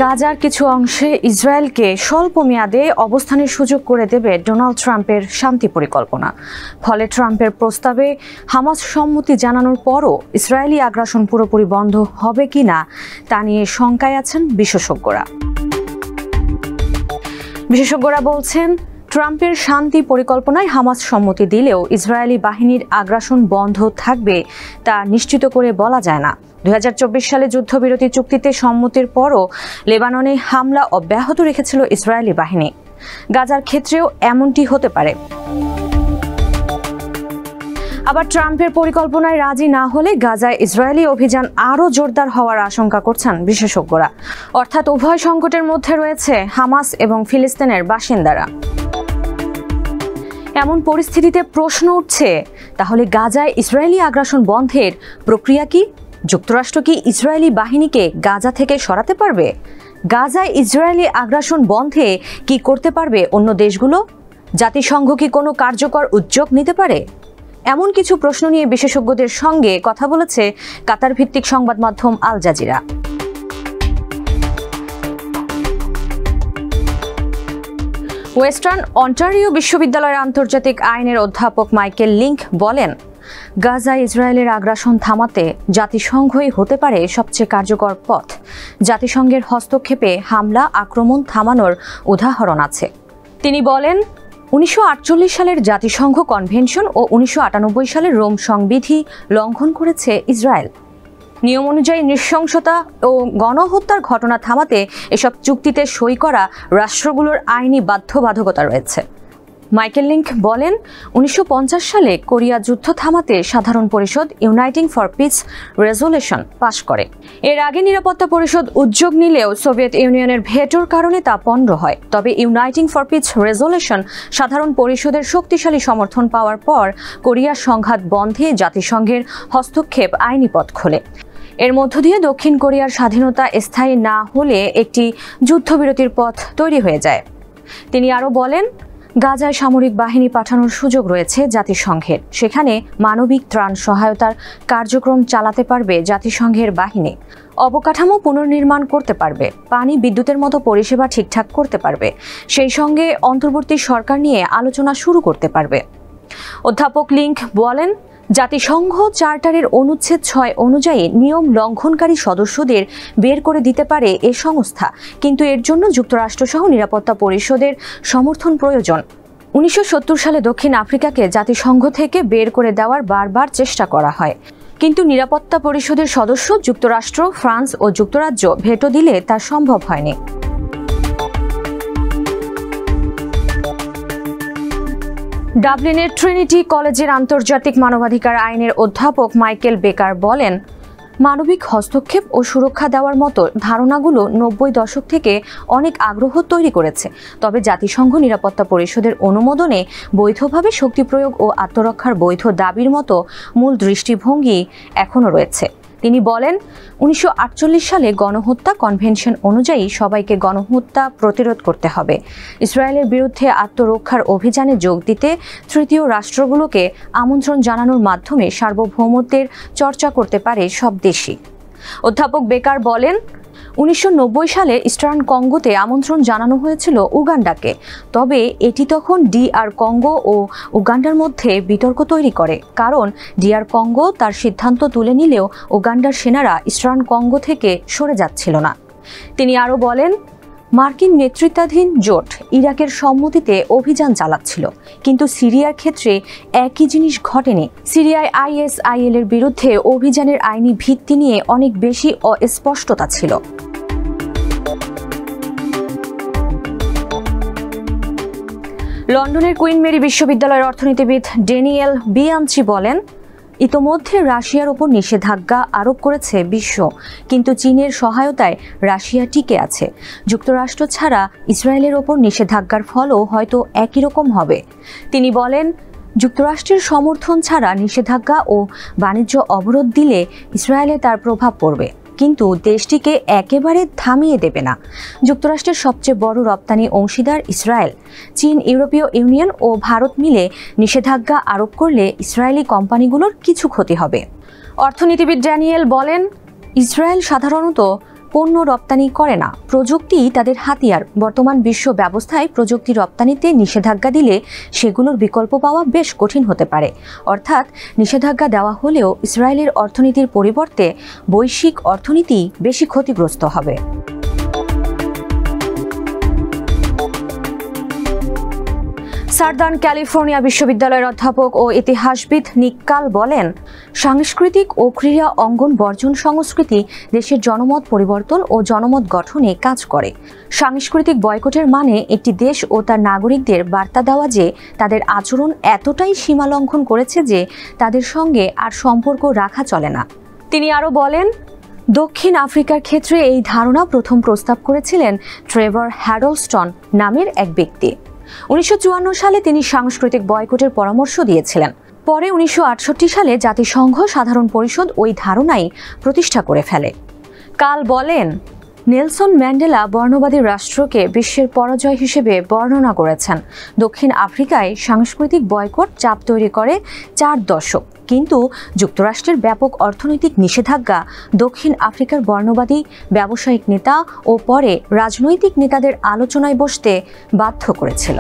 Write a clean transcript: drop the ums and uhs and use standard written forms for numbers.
গাজার কিছু অংশে ইসরায়েলকে স্বল্প মেয়াদে অবস্থানের সুযোগ করে দেবে ডোনাল্ড ট্রাম্পের শান্তি পরিকল্পনা। ফলে ট্রাম্পের প্রস্তাবে হামাস সম্মতি জানানোর পরও ইসরায়েলি আগ্রাসন পুরোপুরি বন্ধ হবে কিনা তা নিয়ে শঙ্কায় আছেন বিশেষজ্ঞরা। বিশেষজ্ঞরা বলছেন, ট্রাম্পের শান্তি পরিকল্পনায় হামাস সম্মতি দিলেও ইসরায়েলি বাহিনীর আগ্রাসন বন্ধ থাকবে তা নিশ্চিত করে বলা যায় না। 2024 সালে যুদ্ধবিরতি চুক্তিতে সম্মতির পরও লেবাননে হামলা অব্যাহত রেখেছিল ইসরায়েলি বাহিনী। গাজার ক্ষেত্রেও এমনটি হতে পারে। আবার ট্রাম্পের পরিকল্পনায় রাজি না হলে গাজায় ইসরায়েলি অভিযান আরও জোরদার হওয়ার আশঙ্কা করছেন বিশেষজ্ঞরা। অর্থাৎ উভয় সংকটের মধ্যে রয়েছে হামাস এবং ফিলিস্তিনের বাসিন্দারা। এমন পরিস্থিতিতে প্রশ্ন উঠছে, তাহলে গাজায় ইসরায়েলি আগ্রাসন বন্ধের প্রক্রিয়া কি? যুক্তরাষ্ট্র কি ইসরায়েলি বাহিনীকে গাজা থেকে সরাতে পারবে? গাজায় ইসরায়েলি আগ্রাসন বন্ধে কি করতে পারবে অন্য দেশগুলো? জাতিসংঘ কি কোনো কার্যকর উদ্যোগ নিতে পারে? এমন কিছু প্রশ্ন নিয়ে বিশেষজ্ঞদের সঙ্গে কথা বলেছে কাতার ভিত্তিক সংবাদ মাধ্যম আল জাজিরা। ওয়েস্টার্ন অন্টারিও বিশ্ববিদ্যালয়ের আন্তর্জাতিক আইনের অধ্যাপক মাইকেল লিঙ্ক বলেন, গাজায় ইসরায়েলের আগ্রাসন থামাতে জাতিসংঘই হতে পারে সবচেয়ে কার্যকর পথ। জাতিসংঘের হস্তক্ষেপে হামলা আক্রমণ থামানোর উদাহরণ আছে। তিনি বলেন, 1948 সালের জাতিসংঘ কনভেনশন ও 1998 সালের রোম সংবিধি লঙ্ঘন করেছে ইসরায়েল। নিয়ম অনুযায়ী নৃশংসতা ও গণহত্যার ঘটনা থামাতে এসব চুক্তিতে সই করা রাষ্ট্রগুলোর আইনি বাধ্যবাধকতা রয়েছে। মাইকেল লিঙ্ক বলেন, 1950 সালে কোরিয়া যুদ্ধ থামাতে সাধারণ পরিষদ ইউনাইটিং ফর পিস রেজলিউশন পাশ করে। এর আগে নিরাপত্তা পরিষদ উদ্যোগ নিলেও সোভিয়েত ইউনিয়নের ভেটোর কারণে তা পণ্ড হয়। তবে ইউনাইটিং ফর পিস রেজলিউশন সাধারণ পরিষদের শক্তিশালী সমর্থন পাওয়ার পর কোরিয়ার সংঘাত বন্ধে জাতিসংঘের হস্তক্ষেপ আইনি পথ খোলে। এর মধ্য দিয়ে দক্ষিণ কোরিয়ার স্বাধীনতা স্থায়ী না হলে একটি যুদ্ধবিরতির পথ তৈরি হয়ে যায়। তিনি আরও বলেন, গাজায় সামরিক বাহিনী পাঠানোর সুযোগ রয়েছে জাতিসংঘের। সেখানে মানবিক ত্রাণ সহায়তার কার্যক্রম চালাতে পারবে জাতিসংঘের বাহিনী। অবকাঠামো পুনর্নির্মাণ করতে পারবে, পানি বিদ্যুতের মতো পরিষেবা ঠিকঠাক করতে পারবে। সেই সঙ্গে অন্তর্বর্তী সরকার নিয়ে আলোচনা শুরু করতে পারবে। অধ্যাপক লিঙ্ক বলেন, জাতিসংঘ চার্টারের অনুচ্ছেদ 6 অনুযায়ী নিয়ম লঙ্ঘনকারী সদস্যদের বের করে দিতে পারে এ সংস্থা, কিন্তু এর জন্য যুক্তরাষ্ট্রসহ নিরাপত্তা পরিষদের সমর্থন প্রয়োজন। 1970 সালে দক্ষিণ আফ্রিকাকে জাতিসংঘ থেকে বের করে দেওয়ার বারবার চেষ্টা করা হয়, কিন্তু নিরাপত্তা পরিষদের সদস্য যুক্তরাষ্ট্র, ফ্রান্স ও যুক্তরাজ্য ভেটো দিলে তা সম্ভব হয়নি। ডাবলিনের ট্রিনিটি কলেজের আন্তর্জাতিক মানবাধিকার আইনের অধ্যাপক মাইকেল বেকার বলেন, মানবিক হস্তক্ষেপ ও সুরক্ষা দেওয়ার মতো ধারণাগুলো 90 দশক থেকে অনেক আগ্রহ তৈরি করেছে। তবে জাতিসংঘ নিরাপত্তা পরিষদের অনুমোদনে বৈধভাবে শক্তি প্রয়োগ ও আত্মরক্ষার বৈধ দাবির মতো মূল দৃষ্টিভঙ্গি এখনও রয়েছে। তিনি বলেন, 1948 সালে গণহত্যা কনভেনশন অনুযায়ী সবাইকে গণহত্যা প্রতিরোধ করতে হবে। ইসরায়েলের বিরুদ্ধে আত্মরক্ষার অভিযানে যোগ দিতে তৃতীয় রাষ্ট্রগুলোকে আমন্ত্রণ জানানোর মাধ্যমে সার্বভৌমত্বের চর্চা করতে পারে সব দেশই। অধ্যাপক বেকার বলেন, 1990 সালে ইস্টার্ন কঙ্গোতে আমন্ত্রণ জানানো হয়েছিল উগান্ডাকে। তবে এটি তখন DR কঙ্গো ও উগান্ডার মধ্যে বিতর্ক তৈরি করে, কারণ DR কঙ্গো তার সিদ্ধান্ত তুলে নিলেও উগান্ডার সেনারা ইস্টার্ন কঙ্গো থেকে সরে যাচ্ছিল না। তিনি আরও বলেন, মার্কিন নেতৃত্বাধীন জোট ইরাকের সম্মতিতে অভিযান চালাচ্ছিল, কিন্তু সিরিয়ার ক্ষেত্রে একই জিনিস ঘটেনি। সিরিয়ায় ISIL এর বিরুদ্ধে অভিযানের আইনি ভিত্তি নিয়ে অনেক বেশি অস্পষ্টতা ছিল। লন্ডনের কুইন মেরি বিশ্ববিদ্যালয়ের অর্থনীতিবিদ ড্যানিয়েল বিয়াঞ্চি বলেন, ইতোমধ্যে রাশিয়ার ওপর নিষেধাজ্ঞা আরোপ করেছে বিশ্ব, কিন্তু চীনের সহায়তায় রাশিয়া টিকে আছে। যুক্তরাষ্ট্র ছাড়া ইসরায়েলের ওপর নিষেধাজ্ঞার ফলও হয়তো একই রকম হবে। তিনি বলেন, যুক্তরাষ্ট্রের সমর্থন ছাড়া নিষেধাজ্ঞা ও বাণিজ্য অবরোধ দিলে ইসরায়েলে তার প্রভাব পড়বে, কিন্তু দেশটিকে একেবারে থামিয়ে দেবে না। যুক্তরাষ্ট্রের সবচেয়ে বড় রপ্তানি অংশীদার ইসরায়েল। চীন, ইউরোপীয় ইউনিয়ন ও ভারত মিলে নিষেধাজ্ঞা আরোপ করলে ইসরায়েলি কোম্পানিগুলোর কিছু ক্ষতি হবে। অর্থনীতিবিদ ড্যানিয়েল বলেন, ইসরায়েল সাধারণত পণ্য রপ্তানি করে না, প্রযুক্তি তাদের হাতিয়ার। বর্তমান বিশ্ব ব্যবস্থায় প্রযুক্তি রপ্তানিতে নিষেধাজ্ঞা দিলে সেগুলোর বিকল্প পাওয়া বেশ কঠিন হতে পারে। অর্থাৎ নিষেধাজ্ঞা দেওয়া হলেও ইসরায়েলের অর্থনীতির পরিবর্তে বৈশ্বিক অর্থনীতি বেশি ক্ষতিগ্রস্ত হবে। সাউদার্ন ক্যালিফোর্নিয়া বিশ্ববিদ্যালয়ের অধ্যাপক ও ইতিহাসবিদ নিক কাল বলেন, সাংস্কৃতিক ও ক্রীড়া অঙ্গন বর্জন সংস্কৃতি দেশের জনমত পরিবর্তন ও জনমত গঠনে কাজ করে। সাংস্কৃতিক বয়কটের মানে একটি দেশ ও তার নাগরিকদের বার্তা দেওয়া যে তাদের আচরণ এতটাই সীমা লঙ্ঘন করেছে যে তাদের সঙ্গে আর সম্পর্ক রাখা চলে না। তিনি আরও বলেন, দক্ষিণ আফ্রিকার ক্ষেত্রে এই ধারণা প্রথম প্রস্তাব করেছিলেন ট্রেভর হ্যাডলস্টন নামের এক ব্যক্তি। 1954 সালে তিনি সাংস্কৃতিক বয়কটের পরামর্শ দিয়েছিলেন। পরে 1968 সালে জাতিসংঘ সাধারণ পরিষদ ওই ধারণাই প্রতিষ্ঠা করে ফেলে। কাল বলেন, নেলসন ম্যান্ডেলা বর্ণবাদী রাষ্ট্রকে বিশ্বের পরাজয় হিসেবে বর্ণনা করেছেন। দক্ষিণ আফ্রিকায় সাংস্কৃতিক বয়কট চাপ তৈরি করে 4 দশক, কিন্তু যুক্তরাষ্ট্রের ব্যাপক অর্থনৈতিক নিষেধাজ্ঞা দক্ষিণ আফ্রিকার বর্ণবাদী ব্যবসায়িক নেতা ও পরে রাজনৈতিক নেতাদের আলোচনায় বসতে বাধ্য করেছিল।